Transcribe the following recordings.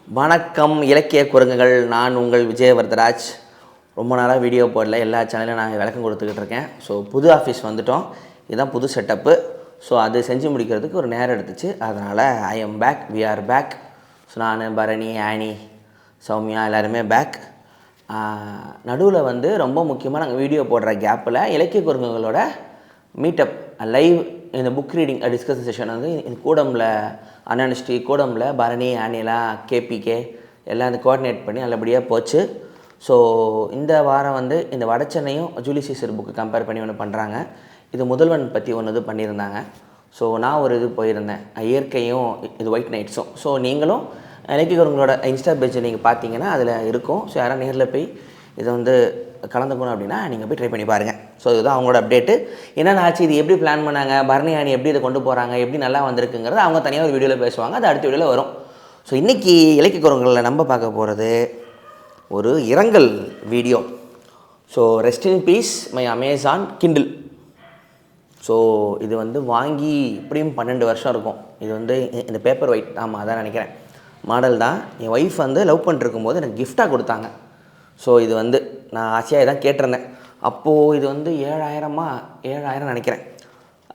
வணக்கம் இலக்கிய குரங்குகள். நான் உங்கள் விஜயவர்தராஜ். ரொம்ப நாளாக வீடியோ போடல, எல்லா சேனலையும் நான் விளக்கம் கொடுத்துக்கிட்டு இருக்கேன். ஸோ புது ஆஃபீஸ் வந்துட்டோம், இதுதான் புது செட்டப்பு. ஸோ அது செஞ்சு முடிக்கிறதுக்கு ஒரு நேரம் எடுத்துச்சு. அதனால் I am back, we are back. So நான், பரணி, ஆனி, சௌமியா எல்லாருமே பேக். நடுவில் வந்து ரொம்ப முக்கியமாக நாங்கள் வீடியோ போடுற கேப்பில் இலக்கிய குரங்குகளோட மீட்டப் லைவ் இந்த புக் ரீடிங் டிஸ்கஷன் செஷன் வந்து கூடமில் அனானிஸ்டி, கூடமில் பரணி, ஆனிலா, கேபிகே எல்லாம் வந்து கோஆர்டினேட் பண்ணி நல்லபடியாக போச்சு. ஸோ இந்த வாரம் வந்து இந்த வடச்சென்னையும் ஜூலியஸ் சீசர் புக்கு கம்பேர் பண்ணி ஒன்று பண்ணுறாங்க. இது முதல்வன் பற்றி ஒன்று இது பண்ணியிருந்தாங்க. ஸோ நான் ஒரு இது போயிருந்தேன், இயற்கையும் இது ஒயிட் நைட்ஸும். ஸோ நீங்களும் இலக்கிய குரங்குகளோட இன்ஸ்டா பேஜை நீங்கள் பார்த்தீங்கன்னா அதில் இருக்கும். ஸோ யாராவது நேரில் போய் இதை வந்து கலந்துக்கணும் அப்படின்னா நீங்கள் போய் ட்ரை பண்ணி பாருங்கள். ஸோ இதுதான் அவங்களோட அப்டேட்டு. என்னென்ன ஆச்சு, இது எப்படி பிளான் பண்ணாங்க, பரணி ஆனி எப்படி இதை கொண்டு போகிறாங்க, எப்படி நல்லா வந்திருக்குங்கிறது அவங்க தனியாக ஒரு வீடியோவில் பேசுவாங்க, அது அடுத்த வீடியோவில் வரும். ஸோ இன்றைக்கி இலக்கிய குரங்குகளில் நம்ம பார்க்க போகிறது ஒரு இரங்கல் video. So rest in peace my Amazon Kindle. So இது வந்து வாங்கி இப்படியும் 12 வருஷம் இருக்கும். இது வந்து இந்த பேப்பர் ஒயிட், ஆமாம் அதான் நினைக்கிறேன், மாடல் தான். என் ஒய்ஃப் வந்து லவ் பண்ணிருக்கும்போது எனக்கு கிஃப்டாக கொடுத்தாங்க. ஸோ இது வந்து நான் ஆசையாக தான் கேட்டிருந்தேன். அப்போது இது வந்து 7,000 நினைக்கிறேன்,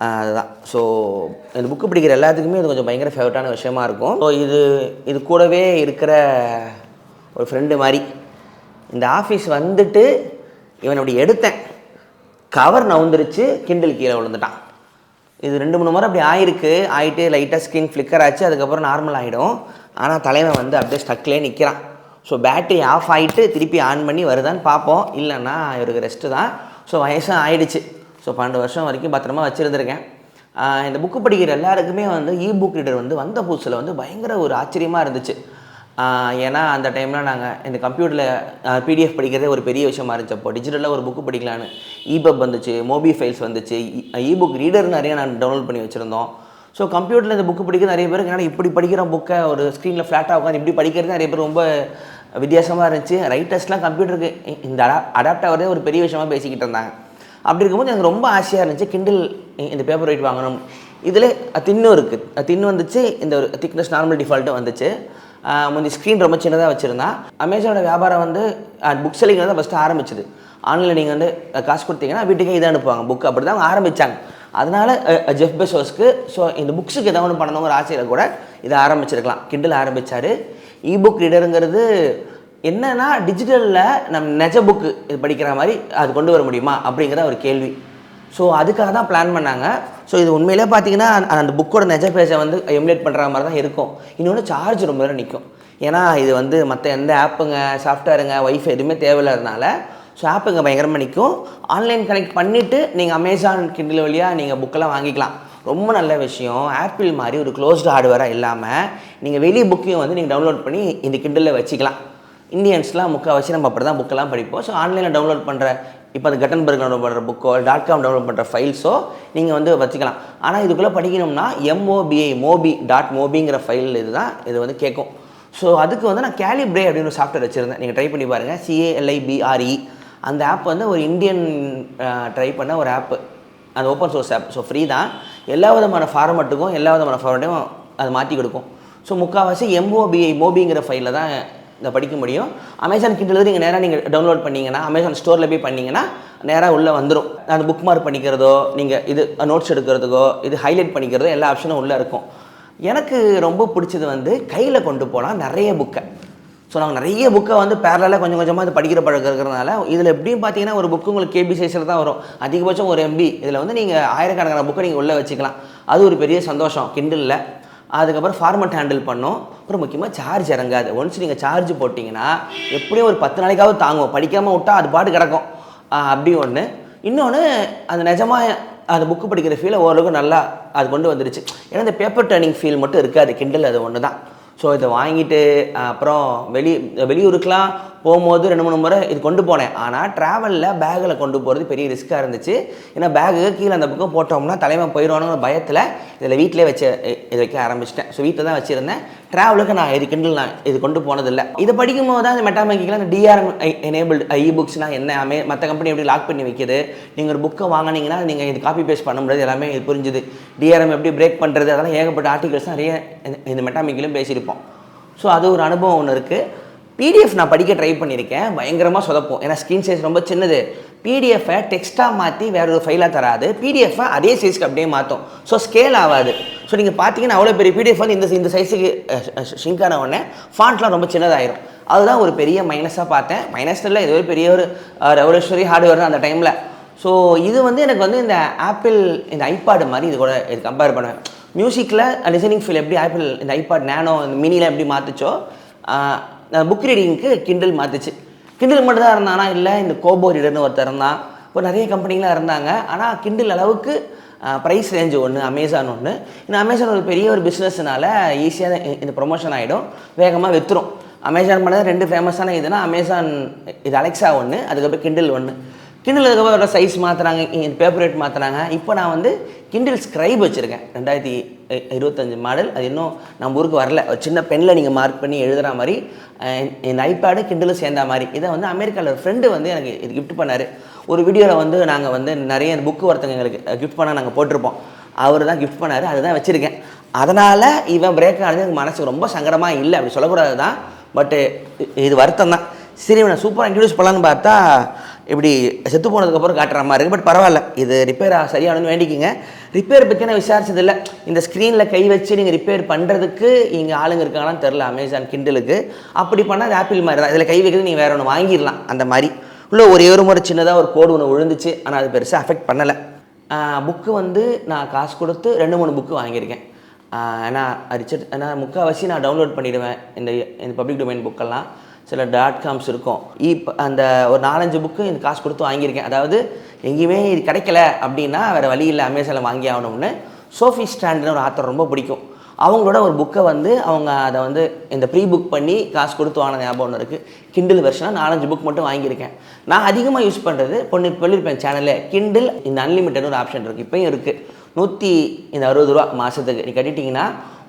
அதுதான். ஸோ இந்த புக்கு பிடிக்கிற எல்லாத்துக்குமே இது கொஞ்சம் பயங்கர ஃபேவரட்டான விஷயமா இருக்கும். ஸோ இது கூடவே இருக்கிற ஒரு ஃப்ரெண்டு மாதிரி. இந்த ஆஃபீஸ் வந்துட்டு இவன் அப்படி எடுத்தேன், கவர் நவுந்துருச்சு, கிண்டில் கீழே விழுந்துட்டான். இது 2-3 முறை அப்படி ஆகிட்டு லைட்டாக ஸ்க்ரீன் ஃப்ளிக்கர் ஆச்சு, அதுக்கப்புறம் நார்மல் ஆகிடும். ஆனால் தலைவன் வந்து அப்படியே ஸ்டக்லேயே நிற்கிறான். ஸோ பேட்டரி ஆஃப் ஆகிட்டு திருப்பி ஆன் பண்ணி வருதான்னு பார்ப்போம், இல்லைன்னா இவருக்கு ரெஸ்ட்டு தான். ஸோ வயசும் ஆகிடுச்சு. ஸோ 12 வருஷம் வரைக்கும் பத்திரமா வச்சுருந்துருக்கேன். இந்த புக்கு படிக்கிற எல்லாருக்குமே வந்து புக் ரீடர் வந்து வந்த புதுசில் வந்து பயங்கர ஒரு ஆச்சரியமாக இருந்துச்சு. ஏன்னா அந்த டைமில் நாங்கள் இந்த கம்ப்யூட்டரில் பிடிஎஃப் படிக்கிறதே ஒரு பெரிய விஷயமா இருந்துச்சு. அப்போ டிஜிட்டலாக ஒரு புக்கு படிக்கலான்னு இபப் வந்துச்சு, மோபி ஃபைல்ஸ் வந்துச்சு, புக் ரீடர் நிறைய நான் டவுன்லோட் பண்ணி வச்சுருந்தோம். ஸோ கம்ப்யூட்டரில் இந்த புக்கு படிக்க நிறைய பேருக்கு ஏன்னா இப்படி படிக்கிற புக்கை ஒரு ஸ்க்ரீனில் ஃப்ளாட்டாக உட்காந்து இப்படி படிக்கிறது நிறைய பேர் ரொம்ப வித்தியாசமாக இருந்துச்சு. ரைட்டர்ஸ்லாம் கம்ப்யூட்டருக்கு இந்த அடாப்ட் ஆகிறதே ஒரு பெரிய விஷயமாக பேசிக்கிட்டு இருந்தாங்க. அப்படி இருக்கும்போது எனக்கு ரொம்ப ஆசையாக இருந்துச்சு கிண்டில் இந்த பேப்பர் வெயிட் வாங்கணும். இதில் தின்னும் இருக்குது, தின்னு வந்துச்சு, இந்த ஒரு திக்னஸ் நார்மல் டிஃபால்ட்டும் வந்துச்சு. முந்தைய ஸ்க்ரீன் ரொம்ப சின்னதாக வச்சுருந்தான். அமேசானோட வியாபாரம் வந்து புக் செல்லிங் தான் ஃபஸ்ட்டு ஆரம்பிச்சிது. ஆன்லைனில் நீங்கள் வந்து காசு கொடுத்தீங்கன்னா வீட்டுக்கே இதை அனுப்புவாங்க புக், அப்படி தான் அவங்க ஆரம்பித்தாங்க. அதனால் ஜெஃப் பெசோஸ்க்கு ஸோ இந்த புக்ஸுக்கு எதாவது ஒன்று பண்ணணுங்கிற ஆசையில் கூட இதை ஆரம்பிச்சிருக்கலாம். கிண்டில் ஆரம்பித்தார். புக் ரீடருங்கிறது என்னென்னா டிஜிட்டலில் நம்ம நெஜ புக்கு இது படிக்கிற மாதிரி அது கொண்டு வர முடியுமா அப்படிங்கிற ஒரு கேள்வி. ஸோ அதுக்காக தான் பிளான் பண்ணாங்க. ஸோ இது உண்மையிலே பார்த்தீங்கன்னா அந்த புக்கோட நெஜ பேஜை வந்து எமுலேட் பண்ணுற மாதிரி தான் இருக்கும். இன்னொன்று சார்ஜ் ரொம்ப நேரம் நிற்கும். ஏன்னா இது வந்து மற்ற எந்த ஆப்புங்க, சாஃப்ட்வேருங்க, ஒய்ஃபை எதுவுமே தேவையில்லாதனால ஸோ ஆப்புங்க பயங்கரமாக நிற்கும். ஆன்லைன் கனெக்ட் பண்ணிவிட்டு நீங்கள் அமேசான் கிண்டில் வழியாக நீங்கள் புக்கெல்லாம் வாங்கிக்கலாம். ரொம்ப நல்ல விஷயம். ஆப்பிள் மாதிரி ஒரு க்ளோஸ்டு ஹார்ட்வேராக இல்லாமல் நீங்கள் வெளியே புக்கையும் வந்து நீங்கள் டவுன்லோட் பண்ணி இந்த கிண்டலில் வச்சுக்கலாம். இந்தியன்ஸ்லாம் முக்கால்வாசி நம்ம அப்படி தான் புக்கெல்லாம் படிப்போம். ஸோ ஆன்லைனில் டவுன்லோட் பண்ணுற இப்போ அந்த கட்டன்பர்க் டவுன்லோட் பண்ணுற புக்கோ .com டவுன்லோட் பண்ணுற ஃபைல்ஸோ நீங்கள் வந்து வச்சுக்கலாம். ஆனால் இதுக்குள்ளே படிக்கணும்னா மோபிங்கிற ஃபைல் இது வந்து கேட்கும். ஸோ அதுக்கு வந்து நான் கேலிப்ரே அப்படின்னு ஒரு சாஃப்ட்வேர் வச்சுருந்தேன், நீங்கள் ட்ரை பண்ணி பாருங்கள். CALIBRE அந்த ஆப் வந்து ஒரு இந்தியன் ட்ரை பண்ண ஒரு ஆப்பு, அது open source app. So free தான். எல்லா விதமான ஃபார்மெட்டுக்கும் எல்லா விதமான ஃபார்மெட்டையும் அது மாற்றி கொடுக்கும். ஸோ முக்கால்வாசி மோபிங்கிற ஃபைலில் தான் இதை படிக்க முடியும். அமேசான் கிண்டில் நீங்கள் நேராக நீங்கள் டவுன்லோட் பண்ணிங்கன்னா அமேசான் ஸ்டோரில் போய் பண்ணிங்கன்னா நேராக உள்ளே வந்துடும். அது புக் மார்க் பண்ணிக்கிறதோ, நீங்கள் இது நோட்ஸ் எடுக்கிறதுக்கோ, இது ஹைலைட் பண்ணிக்கிறதோ எல்லா ஆப்ஷனும் உள்ளே இருக்கும். எனக்கு ரொம்ப பிடிச்சது வந்து கையில் கொண்டு போனால் நிறைய புக்கை. ஸோ நாங்கள் நிறைய புக்கை வந்து பேரலாக கொஞ்சம் கொஞ்சமாக இது படிக்கிற பழக்கம் இருக்கிறதுனால இதில் எப்படியும் பார்த்தீங்கன்னா ஒரு புக்கு உங்களுக்கு KB சைஸில் தான் வரும், அதிகபட்சம் ஒரு MB. இதில் வந்து நீங்கள் ஆயிரக்கணக்கான புக்கை நீங்கள் உள்ளே வச்சுக்கலாம். அது ஒரு பெரிய சந்தோஷம் கிண்டிலில். அதுக்கப்புறம் ஃபார்மெட் ஹேண்டில் பண்ணோம். அப்புறம் முக்கியமாக சார்ஜ் இறங்காது. ஒன்ஸ் நீங்கள் சார்ஜ் போட்டிங்கன்னா எப்படியும் ஒரு 10 நாளைக்காவது தாங்கும். படிக்காமல் விட்டால் அது பாட்டு கிடக்கும். அப்படி ஒன்று. இன்னொன்று அந்த நிஜமாக அந்த புக்கு படிக்கிற ஃபீலை ஓரளவுக்கு நல்லா அது கொண்டு வந்துருச்சு. ஏன்னா இந்த பேப்பர் டர்னிங் ஃபீல் மட்டும் இருக்காது கிண்டில், அது ஒன்று தான். ஸோ இதை வாங்கிட்டு அப்புறம் வெளியூருக்கெலாம் போகும்போது 2-3 முறை இது கொண்டு போனேன். ஆனால் ட்ராவலில் பேக்கில் கொண்டு போகிறது பெரிய ரிஸ்க்காக இருந்துச்சு. ஏன்னா பேக்கு கீழே அந்த புக்கம் போட்டோம்னா தலைமை போயிடுவானுங்கிற பயத்தில் இதில் வீட்டிலே இதை வைக்க ஆரம்பிச்சிட்டேன். ஸோ வீட்டில் தான் வச்சுருந்தேன். ட்ராவலுக்கு நான் இது கொண்டு போனதில்லை. இதை படிக்கும்போது தான் அந்த மெட்டாமேக்கில் அந்த DRM எனேபிள்டு புக்ஸ்னால் என்ன, மற்ற கம்பெனி எப்படி லாக் பண்ணி வைக்கிது, நீங்கள் ஒரு புக்கை வாங்கினீங்கன்னா நீங்கள் இது காப்பி பேஸ்ட் பண்ண முடியாது, எல்லாமே இது புரிஞ்சுது. DRM எப்படி பிரேக் பண்ணுறது, அதெல்லாம் ஏகப்பட்ட ஆர்டிகல்ஸ் நிறைய இந்த மெட்டாமேக்கிலும் பேசியிருப்போம். ஸோ அது ஒரு அனுபவம் ஒன்று இருக்குது. பிடிஎஃப் நான் படிக்க ட்ரை பண்ணியிருக்கேன், பயங்கரமாக சொதப்போம். ஏன்னா ஸ்க்ரீன் சைஸ் ரொம்ப சின்னது. பிடிஎஃபை டெக்ஸ்ட்டாக மாற்றி வேறு ஒரு ஃபைலாக தராது, பிடிஎஃபை அதே சைஸ்க்கு அப்படியே மாற்றும். ஸோ ஸ்கேல் ஆகாது. ஸோ நீங்கள் பார்த்தீங்கன்னா அவ்வளோ பெரிய பிடிஎஃப் வந்து இந்த சைஸுக்கு ஷிங்க் ஆன உடனே ஃபாண்ட்லாம் ரொம்ப சின்னதாயிரும். அதுதான் ஒரு பெரிய மைனஸாக பார்த்தேன். மைனஸில் இது ஒரு பெரிய ஒரு ரெவல்யூஷனரி ஹார்ட்வேர் தான் அந்த டைமில். ஸோ இது வந்து எனக்கு வந்து இந்த ஆப்பிள் இந்த ஐபாடு மாதிரி இது கூட இது கம்பேர் பண்ணுவேன். மியூசிக்கில் லிசனிங் ஃபீல் எப்படி ஆப்பிள் இந்த ஐபாட் நேனோ இந்த மினியில் எப்படி மாற்றுச்சோ, புக் ரீடிங்க்கு கிண்டில் மாற்றுச்சு. கிண்டில் மட்டும் தான் இருந்தானா இல்லை, இந்த கோபோ ரீடர்னு ஒருத்தர் இருந்தான், இப்போ நிறைய கம்பெனிலாம் இருந்தாங்க. ஆனால் கிண்டில் அளவுக்கு ப்ரைஸ் ரேஞ்சு ஒன்று, அமேசான் ஒன்று. இந்த அமேசான் ஒரு பெரிய ஒரு பிஸ்னஸ்னால ஈஸியாக இந்த ப்ரொமோஷன் ஆகிடும், வேகமாக விற்றுரும். அமேசான் பண்ணது 2 ஃபேமஸான இதுனா அமேசான் இது அலெக்ஸா ஒன்று, அதுக்கப்புறம் கிண்டில் ஒன்று. கிண்டில் அதுக்கப்புறம் சைஸ் மாற்றுறாங்க, பேப்பர் ரேட் மாற்றுறாங்க. இப்போ நான் வந்து கிண்டில் ஸ்க்ரைப் வச்சுருக்கேன், 2025 மாடல். அது இன்னும் நம்ம ஊருக்கு வரல. ஒரு சின்ன பெனில் நீங்கள் மார்க் பண்ணி எழுதுகிற மாதிரி இந்த ஐபேடு கிண்டிலும் சேர்ந்த மாதிரி. இதை வந்து அமெரிக்காவில் ஒரு ஃப்ரெண்டு வந்து எனக்கு இது கிஃப்ட் பண்ணார். ஒரு வீடியோவில் வந்து நாங்கள் வந்து நிறைய புக்கு ஒருத்தங்க எங்களுக்கு கிஃப்ட் பண்ணால் நாங்கள் போட்டிருப்போம். அவர் தான் கிஃப்ட் பண்ணார், அதுதான் வச்சுருக்கேன். அதனால் இவன் பிரேக் ஆனது எனக்கு மனசுக்கு ரொம்ப சங்கடமாக இல்லை, அப்படி சொல்லக்கூடாது தான். பட்டு இது வருத்தம் தான். சரி, இவனை சூப்பராக இன்ட்ரடியூஸ் பண்ணலான்னு பார்த்தா இப்படி செத்து போனதுக்கப்புறம் காட்டுற மாதிரி இருக்குது. பட் பரவாயில்ல, இது ரிப்பேர் சரியானு வேண்டிக்கிங்க. ரிப்பேர் பற்றி நான் விசாரிச்சதில்லை. இந்த ஸ்க்ரீனில் கை வச்சு நீங்கள் ரிப்பேர் பண்ணுறதுக்கு இங்கே ஆளுங்க இருக்காங்களான்னு தெரில அமேசான் கிண்டிலுக்கு. அப்படி பண்ணால் அது ஆப்பிள் மாதிரி தான், இதில் கை வைக்கிறது நீங்கள் வேறு ஒன்று வாங்கிடலாம். அந்த மாதிரி உள்ள ஒரே ஒரு முறை சின்னதாக ஒரு கோடு ஒன்று விழுந்துச்சு, ஆனால் அது பெருசாக அஃபெக்ட் பண்ணலை. புக்கு வந்து நான் காசு கொடுத்து 2-3 புக்கு வாங்கியிருக்கேன். ஏன்னா முக்கால்வாசி நான் டவுன்லோட் பண்ணிவிடுவேன் இந்த பப்ளிக் டொமைன் புக்கெல்லாம். சில .coms இருக்கும். அந்த ஒரு 4-5 புக்கு இந்த காசு கொடுத்து வாங்கியிருக்கேன். அதாவது எங்கேயுமே இது கிடைக்கல அப்படின்னா வேறு வழி இல்லை, அமேசானில் வாங்கி ஆகணும்னு. சோஃபி ஸ்டாண்ட்னு ஒரு ஆத்தர் ரொம்ப பிடிக்கும். அவங்களோட ஒரு புக்கை வந்து அவங்க அதை வந்து இந்த ப்ரீ புக் பண்ணி காசு கொடுத்து வாங்கின ஞாபகம் ஒன்று இருக்குது. கிண்டில் வெர்ஷனாக 4-5 புக் மட்டும் வாங்கியிருக்கேன். நான் அதிகமாக யூஸ் பண்ணுறது சொல்லியிருப்பேன் சேனலில், கிண்டில் இந்த அன்லிமிட்டட் ஒரு ஆப்ஷன் இருக்குது, இப்போயும் இருக்குது. 160 ரூபா மாதத்துக்கு நீ கட்டிட்டிங்கன்னா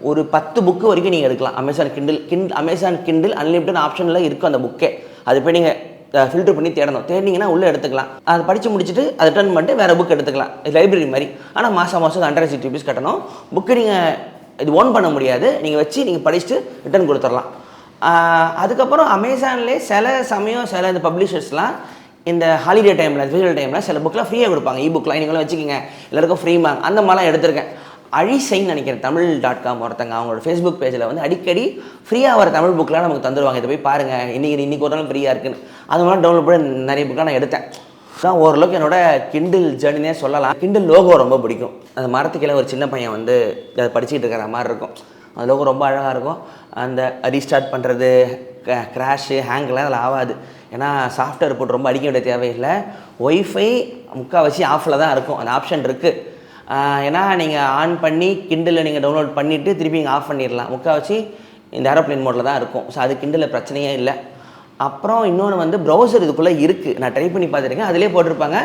ஒரு 10 புக்கு வரைக்கும் நீங்கள் எடுக்கலாம். அமேசான் கிண்டில் அன்லிமிட்டட் ஆப்ஷனில் இருக்கும் அந்த புக்கே. அது போய் நீங்கள் ஃபில்டர் பண்ணி தேடினீங்கன்னா உள்ளே எடுத்துக்கலாம். அதை படித்து முடிச்சுட்டு அதை ரிட்டர்ன் பண்ணிட்டு வேறு புக் எடுத்துக்கலாம், லைப்ரரி மாதிரி. ஆனால் மாதம் 160 rupees கட்டணும். புக்கு நீங்கள் இது ஓன் பண்ண முடியாது, நீங்கள் வச்சு நீங்கள் படிச்சுட்டு ரிட்டர்ன் கொடுத்துடலாம். அதுக்கப்புறம் அமேசான்லேயே சில சமயம் சில இந்த பப்ளிஷர்ஸ்லாம் இந்த ஹாலிடே டைமில் ஃபெஸ்டிவல் டைமில் சில புக்கெலாம் ஃப்ரீயாக கொடுப்பாங்க. புக்லாம் நீங்களும் வச்சுக்கோங்க, எல்லாருக்கும் ஃப்ரீ மேம் அந்த மாதிரிலாம் எடுத்திருக்கேன். அழிசைன்னு நினைக்கிறேன் தமிழ்.com ஒருத்தங்க அவங்களோட ஃபேஸ்புக் பேஜில் வந்து அடிக்கடி ஃப்ரீயாக வர தமிழ் புக்கெலாம் நமக்கு தந்துடுவாங்க. இதை போய் பாருங்கள், இன்றைக்கி ஒரு நாள் ஃப்ரீயாக இருக்குன்னு. அது மாதிரி டவுன்லோட் பண்ணி நிறைய புக்கெலாம் நான் எடுத்தேன். தான் ஓரளவுக்கு என்னோடய கிண்டில் ஜேர்னினே சொல்லலாம். கிண்டில் லோகோ ரொம்ப பிடிக்கும். அந்த மரத்துக்கீழே ஒரு சின்ன பையன் வந்து அதை படிச்சுக்கிட்டு இருக்கிற மாதிரி இருக்கும். அந்த லோகோ ரொம்ப அழகாக இருக்கும். அந்த ரீஸ்டார்ட் பண்ணுறது, கிராஷு, ஹேங்கெலாம் அதில் ஆகாது. ஏன்னா சாஃப்ட்வேர் போட்டு ரொம்ப அடிக்க வேண்டிய தேவையில்லை. ஒய்ஃபை முக்கால்வாசி ஆஃபில் தான் இருக்கும், அந்த ஆப்ஷன் இருக்குது. ஏன்னா நீங்கள் ஆன் பண்ணி கிண்டில் நீங்கள் டவுன்லோட் பண்ணிவிட்டு திருப்பி இங்கே ஆஃப் பண்ணிடலாம். முக்கால்வாசி இந்த ஏரோப்ளேன் மோடில் தான் இருக்கும். ஸோ அது கிண்டில் பிரச்சனையே இல்லை. அப்புறம் இன்னொன்று வந்து ப்ரௌசர் இதுக்குள்ளே இருக்குது, நான் ட்ரை பண்ணி பார்த்துருக்கேன். அதிலே போட்டிருப்பாங்க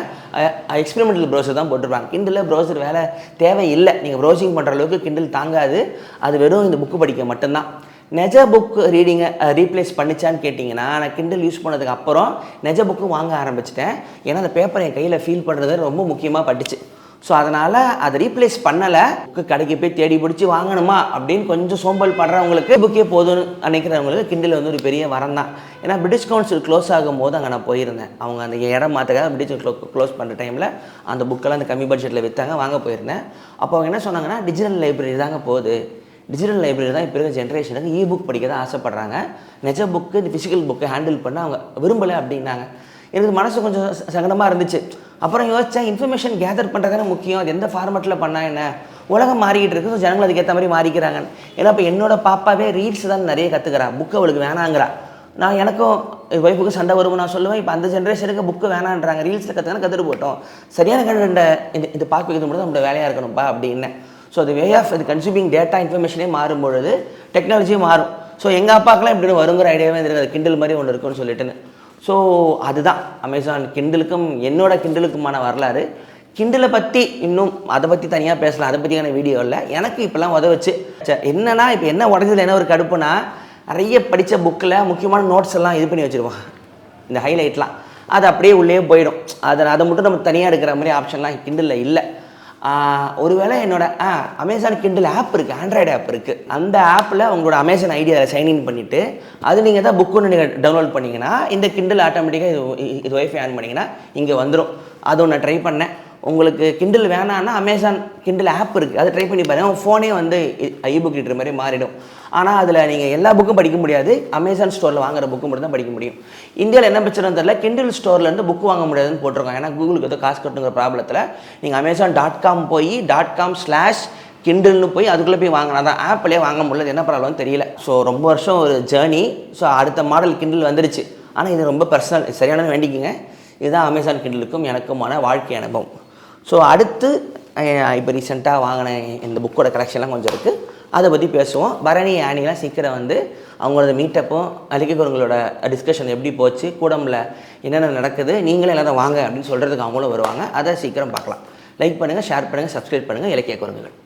எக்ஸ்பெரிமெண்டல் ப்ரௌசர் தான் போட்டிருப்பாங்க. கிண்டில் ப்ரௌசர் வேலை தேவையில்லை, நீங்கள் ப்ரௌசிங் பண்ணுற அளவுக்கு கிண்டில் தாங்காது. அது வெறும் இந்த புக்கு படிக்க மட்டும்தான். நெஜ புக் ரீடிங்கை ரீப்ளேஸ் பண்ணிச்சான்னு கேட்டிங்கன்னா, நான் கிண்டில் யூஸ் பண்ணதுக்கு அப்புறம் நெஜ புக்கு வாங்க ஆரம்பிச்சிட்டேன். ஏன்னா அந்த பேப்பரை என் கையில் ஃபீல் பண்ணுறது ரொம்ப முக்கியமாக பட்டுச்சு. ஸோ அதனால் அதை ரீப்ளேஸ் பண்ணலை. புக்கு கடைக்கு போய் தேடி பிடிச்சி வாங்கணுமா அப்படின்னு கொஞ்சம் சோம்பல் படுறவங்களுக்கு புக்கே போதும்னு நினைக்கிறவங்களுக்கு கிண்டில் வந்து ஒரு பெரிய வரம் தான். ஏன்னா பிரிட்டிஷ் கவுன்சில் க்ளோஸ் ஆகும் போது அங்கே நான் போயிருந்தேன். அவங்க அந்த இடம் மாற்றுக்காக பிரிட்டிஷ் க்ளோஸ் பண்ணுற டைமில் அந்த புக்கெல்லாம் அந்த கம்மி பட்ஜெட்டில் விற்றாங்க, வாங்க போயிருந்தேன். அப்போ அவங்க என்ன சொன்னாங்கன்னா, டிஜிட்டல் லைப்ரரி தாங்க போகுது, டிஜிட்டல் லைப்ரரி தான் இப்போ இருக்கிற ஜென்ரேஷனுக்கு புக் படிக்க தான் ஆசைப்பட்றாங்க, நெஜ புக்கு இந்த ஃபிசிக்கல் புக்கை ஹேண்டில் பண்ண அவங்க விரும்பலை அப்படின்னாங்க. எனக்கு மனசு கொஞ்சம் சங்கடமாக இருந்துச்சு. அப்புறம் யோசித்தேன், இன்ஃபர்மேஷன் கேதர் பண்ணுறதானே முக்கியம், அது எந்த ஃபார்மெட்டில் பண்ணால் என்ன, உலகம் மாறிக்கிட்டு இருக்குது. ஸோ ஜனங்கள் அதுக்கேற்ற மாதிரி மாறிக்கிறாங்க. ஏன்னா இப்போ என்னோடய பாப்பாவே ரீல்ஸ் தான் நிறைய கற்றுக்கிறா, புக்கு அவளுக்கு வேணாங்கிறா. நான் எனக்கும் ஒய்ஃபுக்கு சண்டை வரும்போது நான் சொல்லுவேன், இப்போ அந்த ஜென்ரேஷனுக்கு புக்கு வேணான்றாங்க, ரீல்ஸில் கற்றுட்டு போட்டோம், சரியான கண்ட இந்த பார்க்க வைக்கிறது மட்டும் நம்மளோட வேலையாக இருக்கணும்ப்பா அப்படின்னு. ஸோ அது வே ஆஃப் இது கன்சியூமிங் டேட்டா இன்ஃபர்மேஷனே மாறும்பொழுது டெக்னாலஜியும் மாறும். ஸோ எங்கள் அப்பாக்கெலாம் இப்படி வருங்கிற ஐடியாவே இருக்காது, கிண்டில் மாதிரி ஒன்று இருக்குன்னு சொல்லிட்டுன்னு. ஸோ அதுதான் அமேசான் கிண்டிலுக்கும் என்னோட கிண்டிலுக்குமான வரலாறு. கிண்டிலை பற்றி இன்னும் அதை பற்றி தனியாக பேசலாம், அதை பற்றியான வீடியோ இல்லை. எனக்கு இப்போலாம் உதவுச்சு. என்னன்னா இப்போ என்ன உடஞ்சதில் என்ன ஒரு கடுப்புனா, நிறைய படித்த புக்கில் முக்கியமான நோட்ஸ் எல்லாம் இது பண்ணி வச்சுருவோம், இந்த ஹைலைட்லாம் அது அப்படியே உள்ளே போயிடும். அதை மட்டும் நம்ம தனியாக எடுக்கிற மாதிரி ஆப்ஷன்லாம் கிண்டிலில் இல்லை. ஒருவேளை என்னோட அமேசான் கிண்டில் ஆப் இருக்குது, ஆண்ட்ராய்டு ஆப் இருக்குது. அந்த ஆப்பில் உங்களோட அமேசான் ஐடியாவில் சைன்இன் பண்ணிவிட்டு அது நீங்கள் தான் புக் ஒன்று நீங்கள் டவுன்லோட் பண்ணிங்கன்னா இந்த கிண்டில் ஆட்டோமேட்டிக்காக இது ஒய்ஃபை ஆன் பண்ணிங்கன்னா இங்கே வந்துடும். அது ஒன்று ட்ரை பண்ணேன். உங்களுக்கு கிண்டில் வேணான்னா அமேசான் கிண்டில் ஆப் இருக்குது, அதை ட்ரை பண்ணி பாருங்கள். உங்கள் ஃபோனே வந்து இபுக் ரீடர் மாதிரி மாறிடும். ஆனால் அதில் நீங்கள் எல்லா புக்கும் படிக்க முடியாது. அமேசான் ஸ்டோரில் வாங்குற புக்கு மட்டும் தான் படிக்க முடியும். இந்தியாவில் என்ன பிரச்சனைன்னு தெரியல, கிண்டில் ஸ்டோர்லேருந்து புக் வாங்க முடியாதுன்னு போட்டிருக்கோம். ஏன்னா கூகுளுக்கு ஏதோ காசு கட்டுங்கிற ப்ராப்ளத்தில் நீங்கள் Amazon.com போய் .com/கிண்டில்னு போய் அதுக்குள்ளே போய் வாங்கினா தான் ஆப்லேயே வாங்க முடியல. என்ன ப்ராப்ளம்னு தெரியல. ஸோ ரொம்ப வருஷம் ஒரு ஜேர்னி. ஸோ அடுத்த மாடல் கிண்டில் வந்துருச்சு. ஆனால் இது ரொம்ப பர்சனல், சரியான வேண்டிக்குங்க. இதுதான் அமேசான் கிண்டிலுக்கும் எனக்குமான வாழ்க்கை அனுபவம். ஸோ அடுத்து இப்போ ரீசெண்டாக வாங்கின இந்த புக்கோட கலெக்ஷன்லாம் கொஞ்சம் இருக்குது, அதை பற்றி பேசுவோம். பரணி ஆனிலாம் சீக்கிரம் வந்து அவங்களோட மீட்டப்பும் அலிககுரங்களோட டிஸ்கஷன் எப்படி போச்சு, கூடமில் என்னென்ன நடக்குது, நீங்களே எல்லாரும் வாங்க அப்படின்னு சொல்கிறதுக்கு அவங்களும் வருவாங்க. அதை சீக்கிரம் பார்க்கலாம். லைக் பண்ணுங்கள், ஷேர் பண்ணுங்கள், சப்ஸ்கிரைப் பண்ணுங்கள். இலக்கிய குரங்குகள்.